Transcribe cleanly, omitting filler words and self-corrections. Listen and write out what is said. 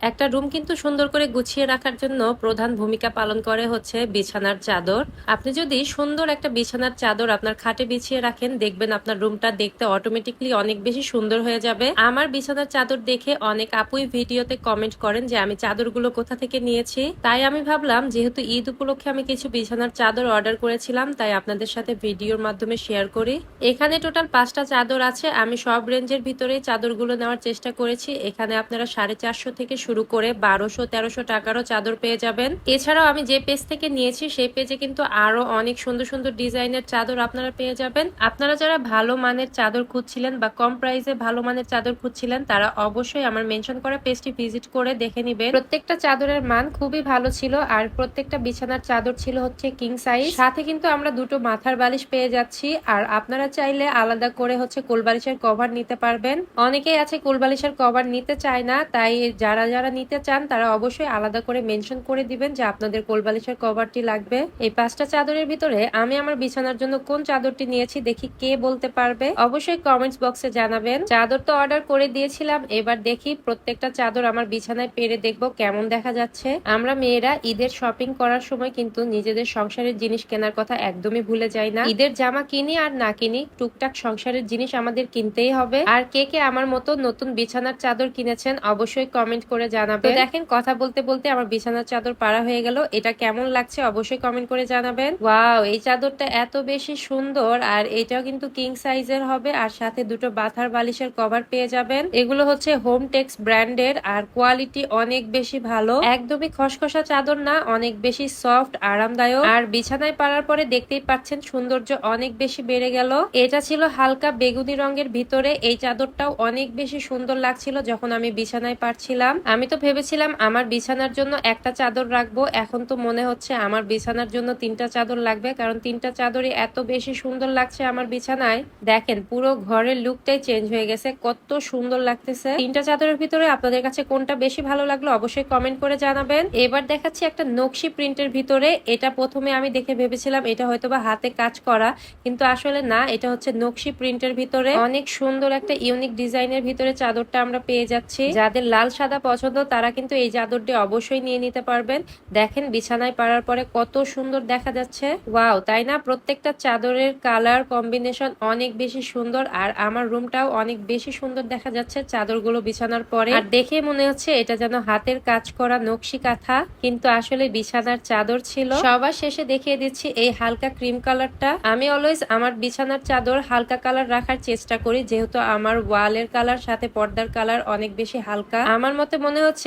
একটা রুম কিন্তু সুন্দর করে গুছিয়ে রাখার জন্য প্রধান ভূমিকা পালন করে হচ্ছে বিছানার চাদর। আপনি যদি সুন্দর একটা বিছানার চাদর আপনার খাটে বিছিয়ে রাখেন, দেখবেন আপনার রুমটা দেখতে অটোমেটিকলি অনেক বেশি সুন্দর হয়ে যাবে। আমার বিছানার চাদর দেখে অনেক আপুই ভিডিওতে কমেন্ট করেন যে আমি চাদরগুলো কোথা থেকে নিয়েছি। তাই আমি ভাবলাম যেহেতু ঈদ উপলক্ষে আমি কিছু বিছানার চাদর অর্ডার করেছিলাম, তাই আপনাদের সাথে ভিডিওর মাধ্যমে শেয়ার করি। এখানে টোটাল 5টা চাদর আছে। আমি সব রেঞ্জের ভিতরেই চাদরগুলো নেওয়ার চেষ্টা করেছি। এখানে আপনারা 450 থেকে শুরু করে 1200-1300 টাকারও চাদর পেয়ে যাবেন। এছাড়াও আমি যে পেজ থেকে নিয়েছি সেই পেজে কিন্তু আরো অনেক সুন্দর সুন্দর ডিজাইনের চাদর আপনারা পেয়ে যাবেন। আপনারা যারা ভালো মানের চাদর খুঁজছিলেন বা কম প্রাইসে ভালো মানের চাদর খুঁজছিলেন, তারা অবশ্যই আমার মেনশন করা পেজটি ভিজিট করে দেখে নিবেন। প্রত্যেকটা চাদরের মান খুবই ভালো ছিল, আর প্রত্যেকটা বিছানার চাদর ছিল হচ্ছে কিং সাইজ। সাথে কিন্তু আমরা দুটো মাথার বালিশ পেয়ে যাচ্ছি। আর আপনারা চাইলে আলাদা করে হচ্ছে কোলবালিশের কভার নিতে পারবেন। অনেকেই আছে কোলবালিশের কভার নিতে চায় না, তাই যারা যারা নিতে চান তারা অবশ্যই আলাদা করে মেনশন করে দিবেন যে আপনাদের কোলবালিশের কভারটি লাগবে। এই 5টা চাদরের ভিতরে আমি আমার বিছানার জন্য কোন চাদরটি নিয়েছি দেখি কে বলতে পারবে, অবশ্যই কমেন্টস বক্সে জানাবেন। চাদর তো অর্ডার করে দিয়েছিলাম, এবার দেখি প্রত্যেকটা চাদর আমার বিছানায় পেরে দেখবো কেমন দেখা যাচ্ছে। আমরা মেয়েরা ঈদের শপিং করার সময় কিন্তু নিজেদের সংসারের জিনিস কেনার কথা একদমই ভুলে যাই না। ঈদের জামা কিনি আর না কিনি, টুকটাক সংসারের জিনিস আমাদের কিনতেই হবে। আর কে কে আমার মতো নতুন বিছানার চাদর কিনেছেন অবশ্যই কমেন্ট করে জানাবেন। দেখেন কথা বলতে বলতে আমার বিছানার চাদর পাড়া হয়ে গেল। এটা কেমন লাগছে অবশ্যই কমেন্ট করে জানাবেন। ওয়াও, এই চাদরটা এত বেশি সুন্দর, আর এটাও কিন্তু কিং সাইজের হবে, আর সাথে দুটো বাথার বালিশের কভার পেয়ে যাবেন। এগুলো হচ্ছে হোম টেক্স ব্র্যান্ডের, আর কোয়ালিটি অনেক বেশি ভালো। একদমই খসখসা চাদর না, অনেক বেশি সফট আরামদায়ক। আর বিছানায় পাড়ার পরে দেখতেই পাচ্ছেন সৌন্দর্য অনেক বেশি বেড়ে গেল। এটা ছিল হালকা বেগুনি রঙের ভিতরে। এই চাদরটাও অনেক বেশি সুন্দর লাগছিল যখন আমি বিছানায় পারছিলাম। আমি তো ভেবেছিলাম আমার বিছানার জন্য একটা চাদর রাখবো, এখন তো মনে হচ্ছে আমার বিছানার জন্য 3টা চাদর লাগবে, কারণ 3টা চাদরই এত বেশি সুন্দর লাগছে আমার বিছানায়। দেখেন পুরো ঘরের লুকটাই চেঞ্জ হয়ে গেছে, কত সুন্দর লাগতেছে। 3টা চাদরের ভিতরে আপনাদের কাছে কোনটা বেশি ভালো লাগলো অবশ্যই কমেন্ট করে জানাবেন। এবার দেখাচ্ছি একটা নকশি প্রিন্টের ভিতরে। এটা প্রথমে আমি দেখে ভেবেছিলাম এটা হয়তোবা হাতে কাজ করা, কিন্তু আসলে না, এটা হচ্ছে নকশি প্রিন্টের ভিতরে অনেক সুন্দর একটা ইউনিক ডিজাইনের ভিতরে চাদরটা আমরা পেয়ে যাচ্ছি। যাদের লাল সাদা পছন্দ তারা কিন্তু এই চাদরটি অবশ্যই নিয়ে নিতে পারবেন। দেখেন বিছানায় পাড়ার পরে কত সুন্দর দেখা যাচ্ছে। ওয়াও, তাই না? প্রত্যেকটা চাদরের কালার কম্বিনেশন অনেক বেশি সুন্দর, আর আমার রুমটাও অনেক বেশি সুন্দর দেখা যাচ্ছে চাদরগুলো বিছানার পরে। আর দেখে মনে হচ্ছে এটা যেন হাতের কাজ করা নকশি কাঁথা, কিন্তু আসলে বিছানার চাদর ছিল। সবার শেষে দেখিয়ে দিচ্ছি এই হালকা ক্রিম কালারটা। আমি অলওয়েজ আমার বিছানার চাদর হালকা কালার রাখার চেষ্টা করি, যেহেতু আমার ওয়ালের কালার সাথে পর্দার কালার অনেক বেশি হালকা। আমার মতে মনে হচ্ছে